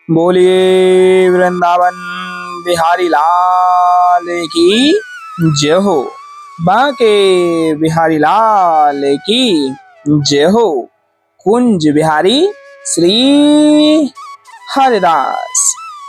बोलिए वृंदावन बिहारी लाल की जय हो। बांके बिहारी लाल की जय हो। कुंज बिहारी श्री हरिदास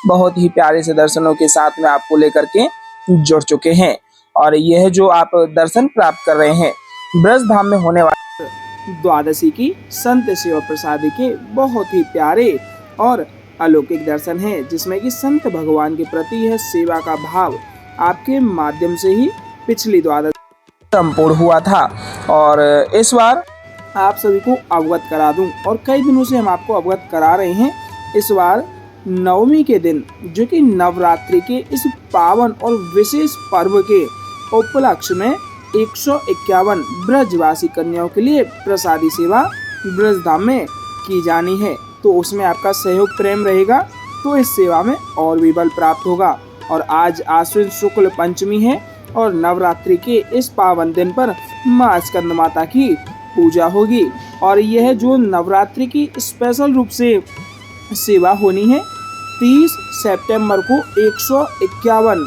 बहुत ही प्यारे से दर्शनों के साथ में आपको लेकर के जुड़ चुके हैं। और यह जो आप दर्शन प्राप्त कर रहे हैं ब्रज धाम में होने वाले द्वादशी की संत सेवा प्रसादी के बहुत ही प्यारे और अलौकिक दर्शन है, जिसमें कि संत भगवान के प्रति यह सेवा का भाव आपके माध्यम से ही पिछली द्वादशी संपूर्ण हुआ था। और इस बार आप सभी को अवगत करा दूं, और कई दिनों से हम आपको अवगत करा रहे हैं। इस बार नवमी के दिन, जो कि नवरात्रि के इस पावन और विशेष पर्व के उपलक्ष्य में 151 ब्रजवासी कन्याओं के लिए प्रसादी सेवा ब्रज धाम में की जानी है। तो उसमें आपका सहयोग प्रेम रहेगा तो इस सेवा में और भी बल प्राप्त होगा। और आज आश्विन शुक्ल पंचमी है और नवरात्रि के इस पावन दिन पर मां स्कंद माता की पूजा होगी। और यह जो नवरात्रि की स्पेशल रूप से सेवा होनी है, 30 सितंबर को 151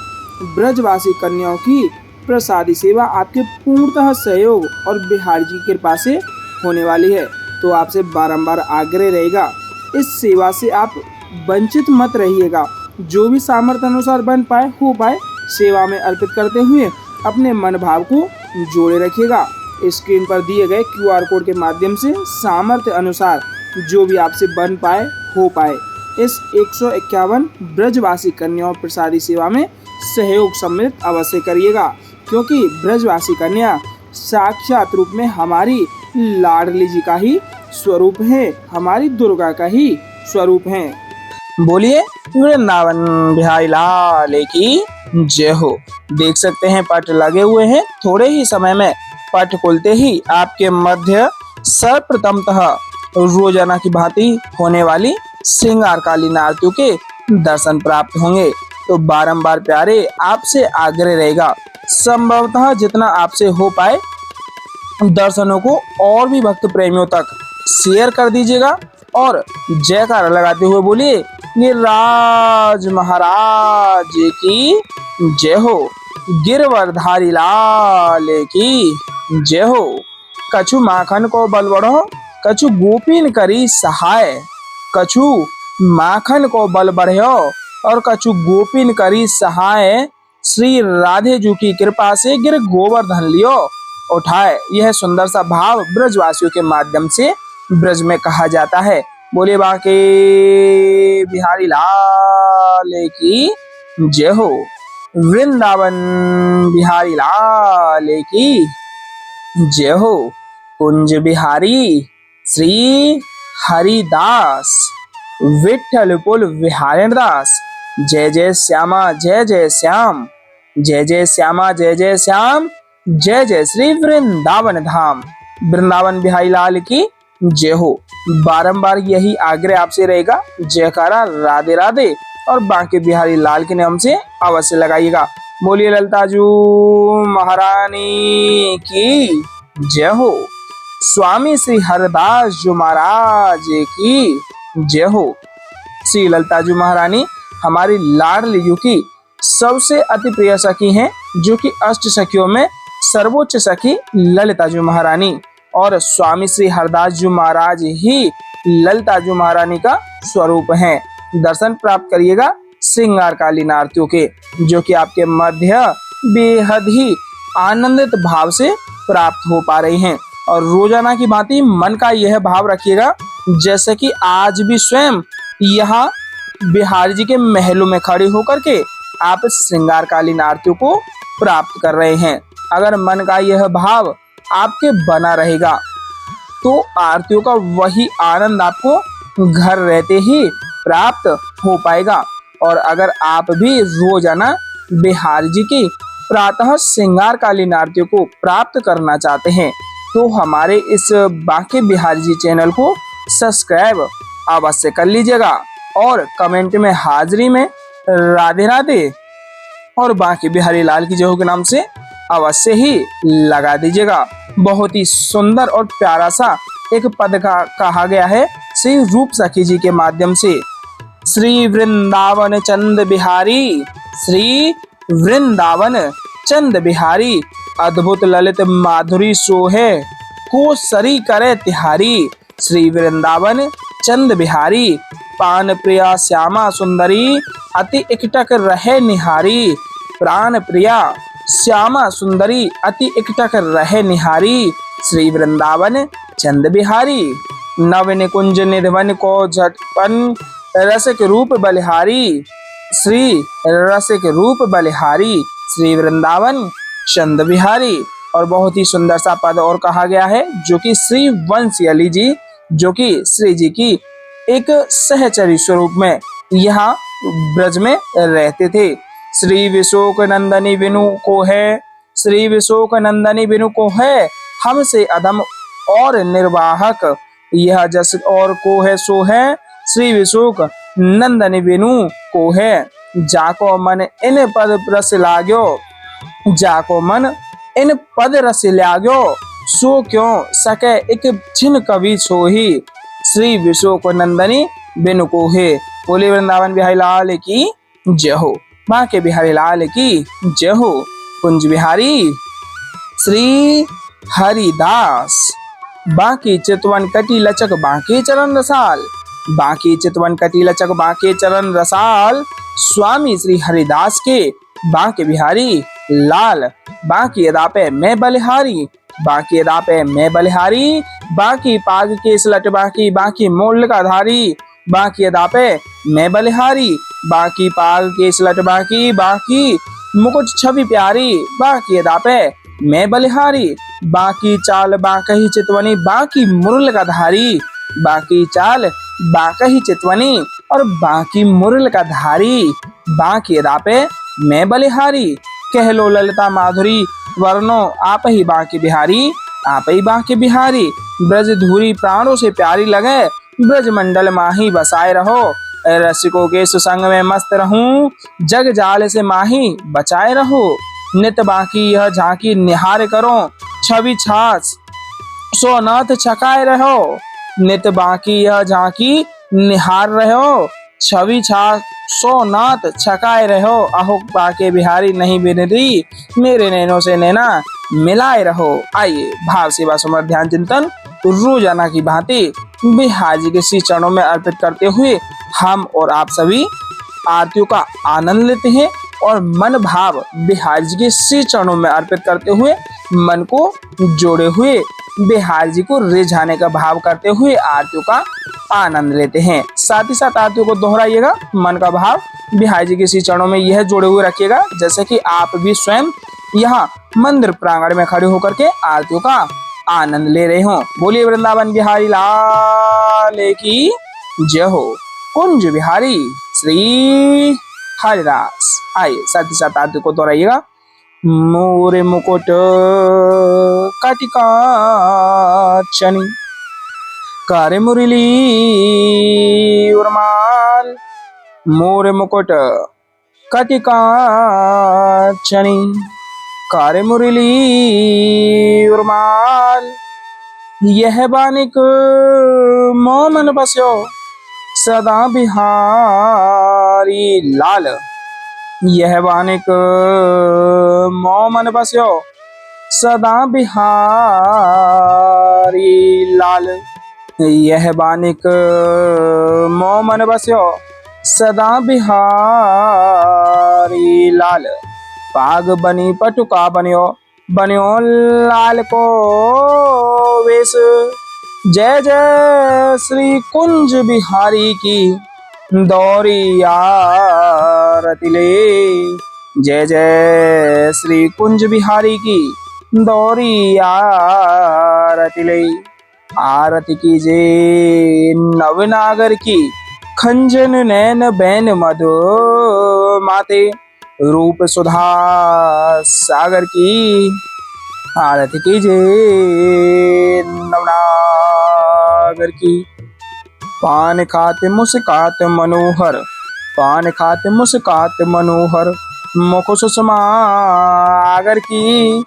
ब्रजवासी कन्याओं की प्रसादी सेवा आपके पूर्णतः सहयोग और बिहार जी की कृपा से होने वाली है। तो आपसे बारंबार आग्रह रहेगा, इस सेवा से आप वंचित मत रहिएगा। जो भी सामर्थ्य अनुसार बन पाए हो पाए सेवा में अर्पित करते हुए अपने मन भाव को जोड़े रखिएगा। स्क्रीन पर दिए गए QR कोड के माध्यम से सामर्थ्य अनुसार जो भी आपसे बन पाए हो पाए इस 151 ब्रजवासी कन्याओं प्रसादी सेवा में सहयोग सम्मिलित अवश्य करिएगा, क्योंकि ब्रजवासी कन्या साक्षात रूप में हमारी लाडली जी का ही स्वरूप है, हमारी दुर्गा का ही स्वरूप है। बोलिए वृंदावन बिहारी लाल की जय हो। देख सकते हैं पट लगे हुए हैं। थोड़े ही समय में पट खुलते ही आपके मध्य सर्वप्रथमतः रोजाना की भांति होने वाली श्रृंगार कालीन आरतियों के दर्शन प्राप्त होंगे। तो बारंबार प्यारे आपसे आग्रह रहेगा, संभवतः जितना आपसे हो पाए दर्शनों को और भी भक्त प्रेमियों तक शेयर कर दीजिएगा। और जयकारा लगाते हुए बोलिए गिरिराज महाराज की जय हो। गिरवरधारी लाल की जय हो। कछु माखन को बल बढ़ो, कछु गोपीन करी सहाय। कछु माखन को बल बढ़ो और कछु गोपीन करी सहाय। श्री राधे जी की कृपा से गिर गोवर्धन लियो उठाए। यह सुंदर सा भाव ब्रजवासियों के माध्यम से ब्रज में कहा जाता है। बोले बांके बिहारी लाल की जय हो। वृंदावन बिहारी लाल की जय हो। कुंज बिहारी श्री हरिदास विठल पुल विहारण दास। जय जय श्यामा जय जय श्याम, जय जय श्यामा जय जय श्याम, जय जय श्री वृंदावन धाम। वृंदावन बिहारी लाल की जय हो। बारंबार यही आग्रह आपसे रहेगा, जयकारा राधे राधे और बांके बिहारी लाल के नाम से अवश्य लगाइएगा। बोलिए ललताजू महारानी की जय हो। स्वामी श्री हरदास जी महाराज की जय हो। श्री ललताजू महारानी हमारी लाडली जी की सबसे अति प्रिय सखी हैं, जो कि अष्ट सखियों में सर्वोच्च सखी ललिता जी महारानी। और स्वामी श्री हरदास जी महाराज ही ललिता जी महारानी का स्वरूप हैं। दर्शन प्राप्त करिएगा श्रृंगार कालीन आरतियों के, जो कि आपके मध्य बेहद ही आनंदित भाव से प्राप्त हो पा रही हैं। और रोजाना की भांति मन का यह भाव रखिएगा, जैसे कि आज भी स्वयं यहाँ बिहारी जी के महलों में खड़े होकर के आप श्रृंगार कालीन आरतियों को प्राप्त कर रहे हैं। अगर मन का यह भाव आपके बना रहेगा तो आरतियों का वही आनंद आपको घर रहते ही प्राप्त हो पाएगा। और अगर आप भी रोजाना बिहारी जी की प्रातः श्रृंगार कालीन आरतियों को प्राप्त करना चाहते हैं तो हमारे इस बांके बिहारी जी चैनल को सब्सक्राइब अवश्य कर लीजिएगा। और कमेंट में हाजिरी में राधे राधे और बांके बिहारी लाल की जय हो के नाम से अवश्य ही लगा दीजिएगा। बहुत ही सुंदर और प्यारा सा एक पद का कहा गया है श्री रूप सखी जी के माध्यम से। श्री वृंदावन चंद बिहारी, श्री वृंदावन चंद बिहारी, अद्भुत ललित माधुरी सोहे, को सरी करे तिहारी। श्री वृंदावन चंद बिहारी, पान प्रिया श्यामा सुंदरी, अति एकटक रहे निहारी। प्राण प्रिया श्यामा सुंदरी, अति एकटक रहे निहारी। श्री वृंदावन चंद बिहारी, नव निकुंज निधवन को झटपन, रसिक रूप बलिहारी। श्री रसिक रूप बलिहारी, श्री वृंदावन चंद बिहारी। और बहुत ही सुंदर सा पद और कहा गया है, जो कि श्री वंश अली जी, जो कि श्री जी की एक सहचरी स्वरूप में यहाँ ब्रज में रहते थे। श्री विशोक नंदनी विनु को है, श्री विशोक नंदनी विनु को है, हमसे अधम और निर्वाहक, यह जस और को है सो है। श्री विशोक नंदनी विनु को है, जाको मन इन पद रस लाग्यो, जाको मन इन पद रस लाग्यो, सो क्यों सके एक छिन कवि सोही। श्री विशोक नंदनी बिनु को है। बोले वृंदावन बिहारी लाल की जय हो, माँ के बिहारी लाल की जय हो। कुंज बिहारी श्री हरिदास, बाकी चितवन कटी लचक बाकी चरण रसाल, बाकी चितवन कटी लचक बाकी चरण रसाल, स्वामी श्री हरिदास के बाके बिहारी लाल। बाकी अदा पे मैं बलिहारी, बाकी अदा पे मैं बलिहारी, बाकी पाग के सलट बाकी, बाकी मोल का धारी, बाकी अदा पे मैं बलिहारी, बाकी पाग के सलट बाकी, बाकी मुकुट छवि प्यारी, बाकी अदा पे मैं बलिहारी, बाकी चाल बाकही चितवनी, बाकी मुरल का धारी, बाकी चाल बाकही चितवनी और बाकी मुरल का धारी, बाकी अदा पे मैं बलिहारी। कह लो ललिता माधुरी वर्णो आप ही बाकी बिहारी, आप ही बाकी बिहारी। ब्रज धूरी प्राणों से प्यारी लगे, ब्रज मंडल माही बसाए रहो, रसिकों के सुसंग में मस्त रहूं, जग जाल से माही बचाए रहो। नित बाकी यह झांकी निहार करो, छवि छाछ सोनाथ छकाए रहो, नित बाकी यह झांकी निहार रहो, छवि छाछ सोनाथ छकाए रहो। अहो बाके बिहारी नहीं बिनती, मेरे नैनों से नैना मिलाए रहो। आइए भाव सेवा सुमर ध्यान चिंतन रोजाना की भांति बिहारी जी के श्री चरणों में अर्पित करते हुए हम और आप सभी आरतियों का आनंद लेते हैं और मन भाव बिहारी जी के श्री चरणों में अर्पित करते हुए मन को जोड़े हुए बिहारी जी को रिझाने का भाव करते हुए आरतियों का आनंद लेते हैं। साथ ही साथ आरतियों को दोहराइएगा, मन का भाव बिहारी जी के श्री चरणों में यह जोड़े हुए रखिएगा, जैसे कि आप भी स्वयं यहाँ मंदिर प्रांगण में खड़े होकर के आरतियों का आनंद ले रहे हो। बोलिए वृंदावन बिहारी लाल की जय हो। कुंज बिहारी श्री हरिदास। आइए साथ ही साथ आरती को दोहराइएगा। मोरे मुकुट कटिका चनी, कारे मुरली उर्माल, मोरे मुकुट कटिका चनी, कारे मुरली उर्माल, यह बानिक मोमन बस्यो सदा बिहारी लाल, यह बानिक मोमन बस्यो सदा बिहारी लाल, यह बानिक मोमन बस्यो सदा बिहारी लाल। पाग बनी पटुका बन्यो, बन्यो लाल को वेश, जय जय श्री कुंज बिहारी की दौरी आरती ले, जय जय श्री कुंज बिहारी की दौरी आरती ले। आरती कीजे नवनागर की, खंजन नैन बैन मधु माते, रूप सुधा सागर की। आरती कीजे नवनागर की, पान खाते मुस्कात मनोहर, पान खाते मुस्कात मनोहर, मुख सुषमा आगर की।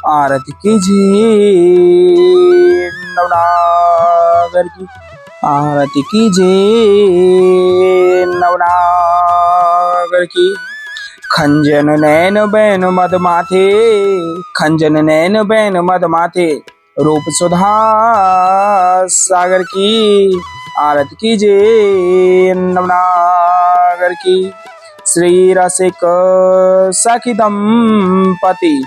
आरती कीजिए नवनागर की, आरती कीजिए नवनागर की। खंजन नैन बैन मद माथे, खंजन नैन बैन मद माथे, रूप सुधा सागर की। आरती कीजिए नवनागर की। श्री रसिक सखी दंपति,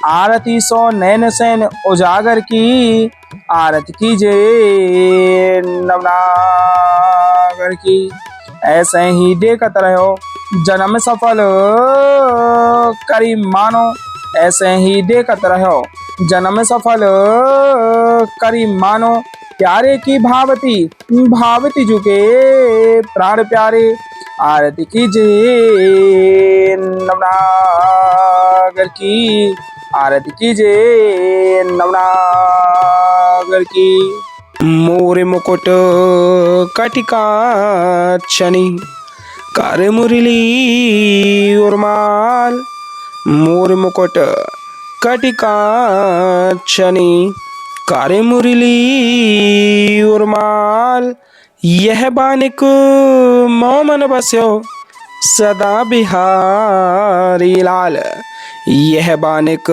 आरती सो नैन सैन उजागर की। आरती कीजिए नवनागर की। ऐसे ही देखत रहो जन्म सफल करी मानो, ऐसे ही देखत रहो जन्म सफल करी मानो। प्यारे की भावती भावती झुके प्राण प्यारे। आरती कीजिए नवनागर की। आरती कीजिए नवनागर की। मोर मुकुट कटिका छनी, कर मुरली उर्माल। मोर मुकुट कटिका छनी, कर मुरली उर्माल। यह बानिक मोमन बस्यो सदा बिहारी लाल। यह बानिक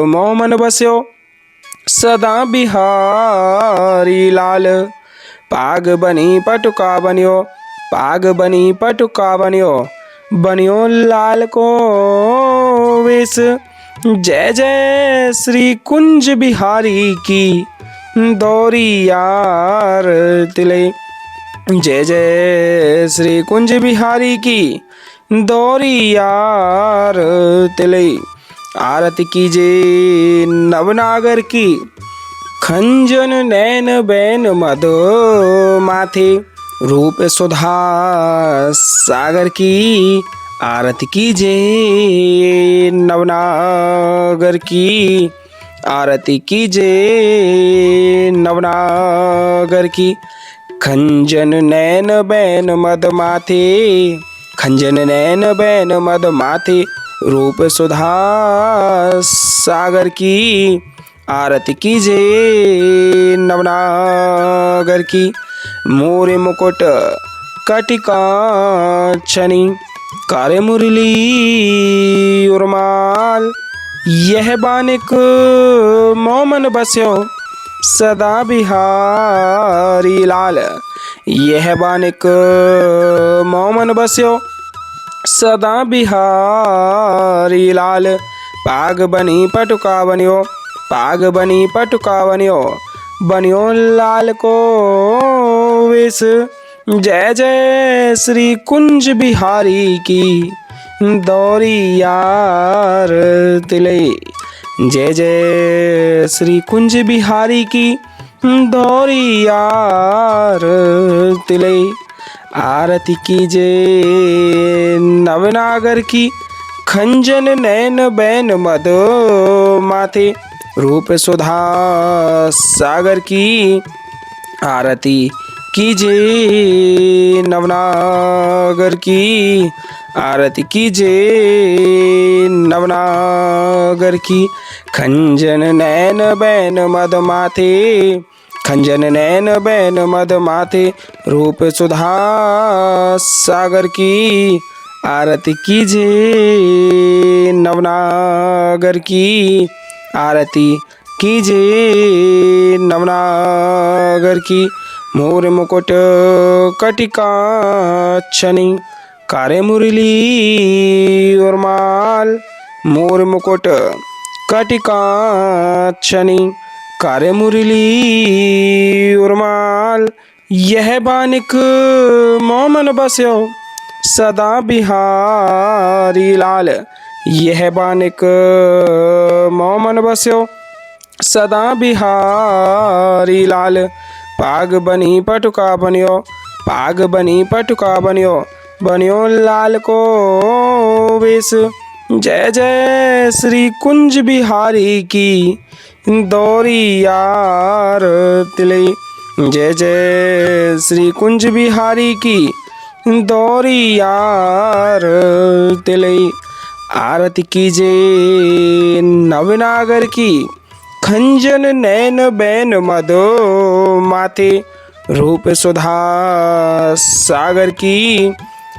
मोमन बस्यो सदा बिहारी लाल। पाग बनी पटुका बनियो, पाग बनी पटुका बनियो, बनियो लाल को वेश। जय जय श्री कुंज बिहारी की दौरी यार तिले। जय जय श्री कुंज बिहारी की दौरी यार तिले। आरती कीजिए नवनागर की। खंजन नैन बैन मद माथे, रूप सुधा सागर की। आरती कीजिए नवनागर की। आरती कीजिए नवनागर की। खंजन नैन बैन मद माथे, खंजन नैन बैन मद माथे, रूप सुधा सागर की। आरती कीजिए नवनागर की। मोर मुकुट कटिका छनी, कर मुरली उर्माल। यह बानिक मोमन बस्यो सदा बिहारी लाल। यह बानिक मोमन बस्यो सदा बिहारी लाल। पाग बनी पटुका बनियो, पाग बनी पटुका बनियो, बनियो लाल को वेश। जय जय श्री कुंज बिहारी की दौरी यार तिले। जय जय श्री कुंज बिहारी की दौरी यार तिले। आरती कीजिए नवनागर की। खंजन नैन बैन मद माथे, रूप सुधा सागर की। आरती कीजिए नवनागर की। आरती कीजिए नवनागर की। खंजन नैन बैन मद माथे, खंजन नैन बैन मद माथे, रूप सुधा सागर की। आरती कीजिए नवनागर की। आरती कीजिए नवनागर की। मोर मुकुट कटिका छनी, करे मुरली उर्माल। मोर मुकुट कटिका छनी, करे मुरली उर्माल। यह बानिक मोमन बस्यो सदा बिहारी लाल। यह बानिक मोमन बस्यो सदा बिहारी लाल। पाग बनी पटुका बनियो, पाग बनी पटुका बनियो, बनियो लाल को वेश। जय जय श्री कुंज बिहारी की दौरी यार तिले। जय जय श्री कुंज बिहारी की दौरी यार तिले। आरती कीजिए नवनागर की। खंजन नैन बैन मद माथे, रूप सुधा सागर की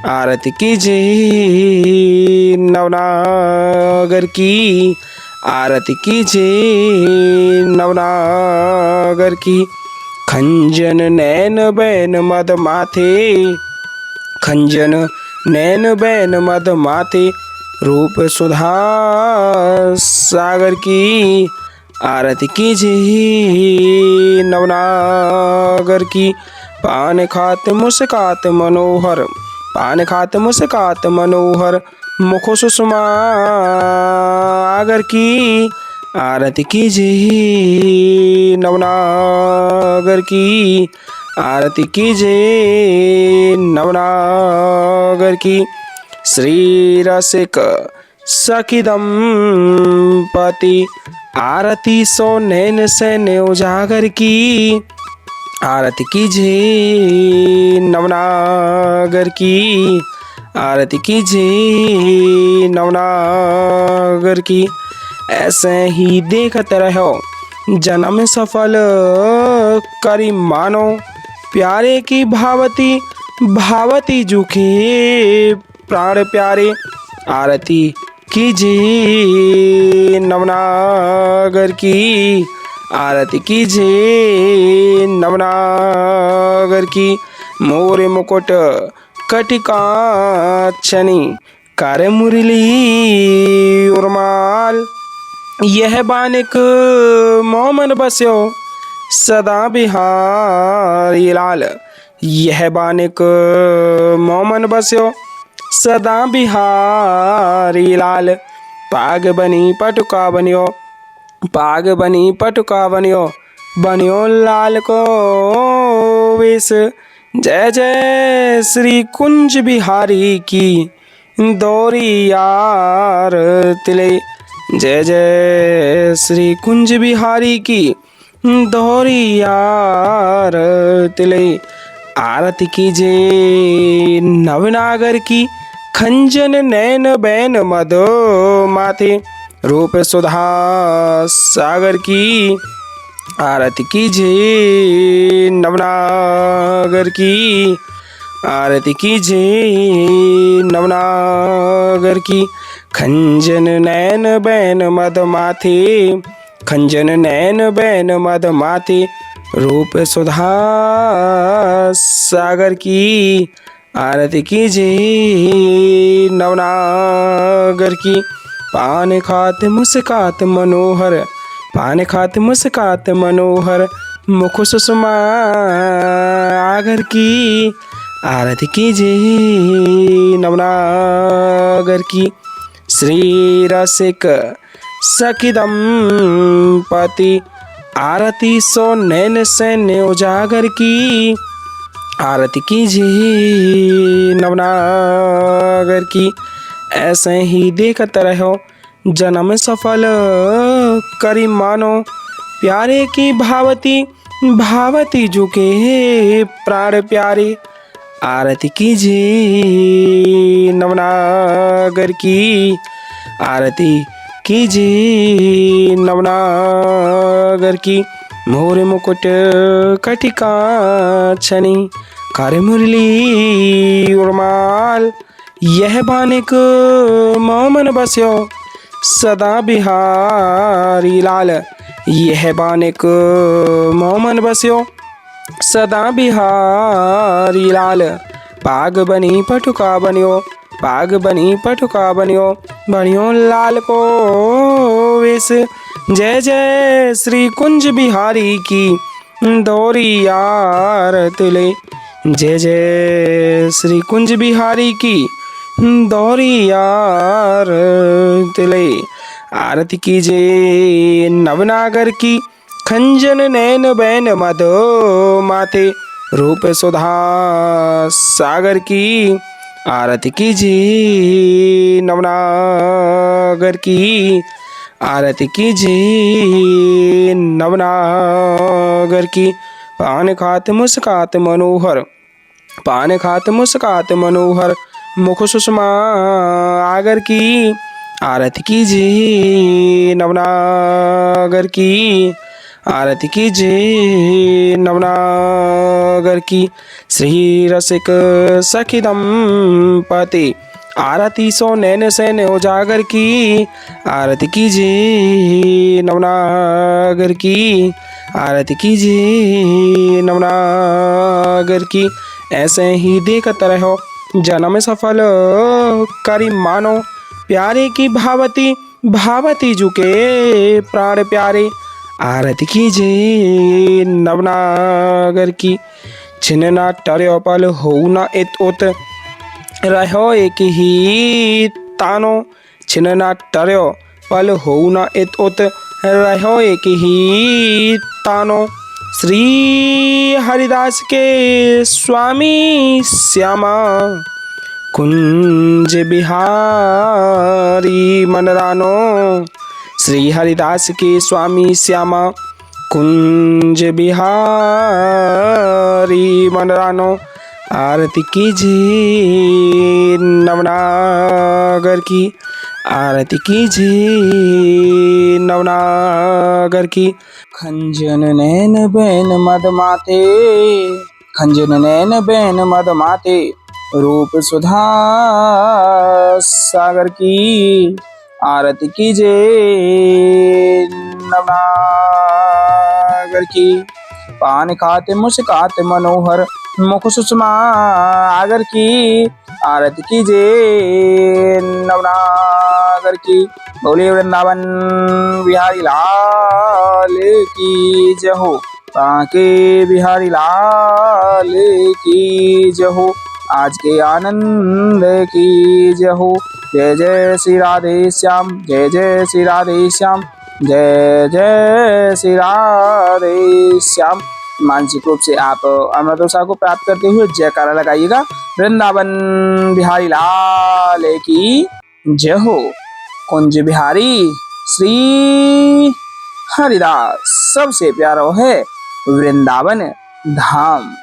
आरती कीजिए, नवनागर की आरती कीजिए, नवनागर की। खंजन नैन बैन मद माथे, खंजन नैन बैन मद माथे, रूप सुधा सागर की आरती कीजिए, नवनागर की। पान खात मुस्कात मनोहर, पान खात मुस्कात मनोहर, मुख सुषमा आगर की आरती कीजिए, नवनागर की आरती कीजिए, नवनागर की। श्री रसिक सखी दंपति आरती सो नैन सैन्य उजागर की आरती कीजिए, नवनागर की आरती कीजिए, नवनागर की। ऐसे ही देखते रहो जन्म सफल करी मानो, प्यारे की भावती भावती जुखे प्राण प्यारे, आरती कीजिए, नवनागर की आरती कीजिए, नवनागर की। मोर मुकुट कटिकाक्षनी कर मुरली उर्माल, यह बानिक मोमन बस्यो सदा बिहारी लाल, यह बानिक मोमन बस्यो सदा बिहारी लाल। पाग बनी पटुका बनियो, पाग बनी पटुका बनियो, बनियो लाल को वेश। जय जय श्री कुंज बिहारी की दौरी यार तिले, जय जय श्री कुंज बिहारी की दौरी यार तिले। आरती कीजिए नवनागर की, खंजन नैन बैन मदो माथे, रूप सुधा सागर की आरती कीजिए, नवनागर की आरती कीजिए, नवनागर की। खंजन नैन बैन मद माथे, खंजन नैन बैन मद माथे, रूप सुधा सागर की आरती कीजिए, नवनागर की। पान खात मुस्कात मनोहर, पान खात मुस्कात मनोहर, मुख सुषमा आगर की आरती कीजिए, नवनागर की। श्री रसिक सखी दंपति आरती सो नैन सैन्य उजागर की आरती कीजिए, नवनागर की। ऐसे ही देखते रहो जन्म सफल करी मानो, प्यारे की भावती भावती झुके प्राण प्यारे, आरती कीजिए, नवनागर की आरती कीजिए, नवनागर की। मोर मुकुट कटिकाक्षनी कर मुरली उर्माल, यह बानिक मोमन बस्यो सदा बिहारी लाल, यह बानिक मोमन बस्यो सदा बिहारी लाल। पाग बनी पटुका बनियो, पाग बनी पटुका बनियो, बनियो लाल को वेश। जय जय श्री कुंज बिहारी की दौरी यार तिले, जय जय श्री कुंज बिहारी की दौरी यार तिले। आरती कीजिए नवनागर की, खंजन नैन बैन मदो माथे, रूप सुधा सागर की आरती कीजिए, नवनागर की आरती कीजिए, नवनागर की। पान खात मुस्कात मनोहर, पान खात मुस्कात मनोहर, मुख सुषमा आगर की आरती कीजिए, नवनागर की आरती कीजिए नवनागर की श्री रसिक सखी दंपति। आरती सो नैन सैन उजागर की आरती कीजिए नवनागर की आरती कीजिए नवनागर की। ऐसे ही देखते रहो जन्म सफल करी मानो प्यारे की भावती भावती झुके प्राण प्यारे। आरती कीजिए नवनागर की छिन्ना टर्यो पल हो न इत उत रहो एक ही तानो। छिन्ना टर्यो पल हो न इत उत रहो एक ही तानो। श्री हरिदास के स्वामी श्यामा कुंज बिहारी मनरानो। श्री हरिदास के स्वामी श्यामा कुंज बिहारी मनरानो। आरती कीजिए नवनागर की आरती कीजिए नवनागर की। खंजन नैन बैन मद माते खंजन नैन बैन मद माते रूप सुधा सागर की। आरती कीजिए नवनागर की। पान खाते मुस्काते मनोहर मुख सुषमा आगर की। आरती कीजिए नवनागर की। बोले वृंदावन बिहारी लाल की जय हो। बांके बिहारी लाल की जय हो। आज के आनंद की जय हो। जय जय श्री राधे श्याम जय जय श्री राधे श्याम जय जय श्री राधे श्याम। मानसिक रूप से आप अमृतोषा को प्राप्त करते हुए जयकारा लगाइएगा। वृंदावन बिहारी लाल की जय हो। कुंज बिहारी श्री हरिदास सबसे प्यारा है वृंदावन धाम।